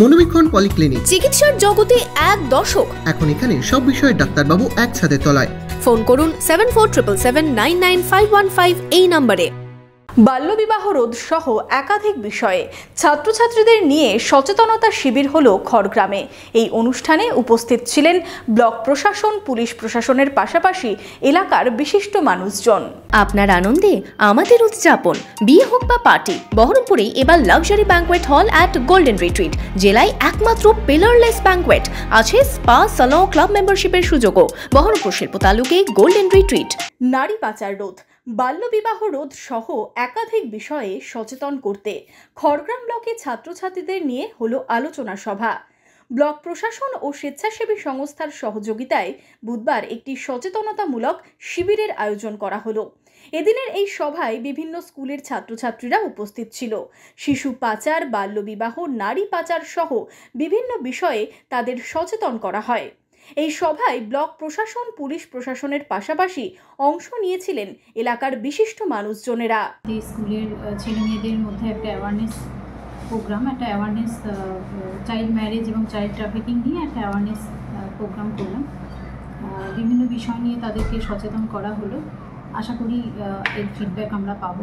মনোবীক্ষণ polyclinic, চিকিৎসার জগতে এক দশক। এখন এখানে সব বিষয়ে ডাক্তারবাবু একসাথে তলায়। ফোন করুন 7477799515 এই নম্বরে। বাল্যবিবাহ রোধ সহ একাধিক বিষয়ে ছাত্রছাত্রীদের নিয়ে সচেতনতা শিবির হলো খড়গ্রামে। এই অনুষ্ঠানে উপস্থিত ছিলেন ব্লক প্রশাসন, পুলিশ প্রশাসনের পাশাপাশি এলাকার বিশিষ্ট মানুষজন। আপনার আনন্দে আমাদের উদযাপন। বিয়ে হোক বা পার্টি, বহরমপুরে এবার luxury banquet hall at golden retreat. জেলায় একমাত্র পিলারলেস ব্যাঙ্কোয়েট, আছে স্পা, সালন, ক্লাব মেম্বারশিপের সুযোগও। বহরমপুর শিল্প তালুকে গোল্ডেন রিট্রিট। নারী পাচার রোধ, বাল্যবিবাহ রোধ সহ একাধিক বিষয়ে সচেতন করতে খড়গ্রাম ব্লকে ছাত্রছাত্রীদের নিয়ে হলো আলোচনা সভা। ব্লক প্রশাসন ও স্বেচ্ছাসেবী সংস্থার সহযোগিতায় বুধবার একটি সচেতনতামূলক শিবিরের আয়োজন করা হলো। এদিনের এই সভায় বিভিন্ন স্কুলের ছাত্রছাত্রীরা উপস্থিত ছিল। শিশু পাচার, বাল্যবিবাহ, নারী পাচার সহ বিভিন্ন বিষয়ে তাদের সচেতন করা হয়। এই সভায় ব্লক প্রশাসন, পুলিশ প্রশাসনের পাশাপাশি অংশ নিয়েছিলেন এলাকার বিশিষ্ট মানুষজনেরা। এই স্কুলের ছেলে মেয়েদের মধ্যে একটা অ্যাওয়ারনেস প্রোগ্রাম, একটা অ্যাওয়ারনেস চাইল্ড ম্যারেজ এবং চাইল্ড ট্রাফিকিং নিয়ে একটা অ্যাওয়ারনেস প্রোগ্রাম করলাম। বিভিন্ন বিষয় নিয়ে তাদেরকে সচেতন করা হলো। আশা করি এর ফিডব্যাক আমরা পাবো।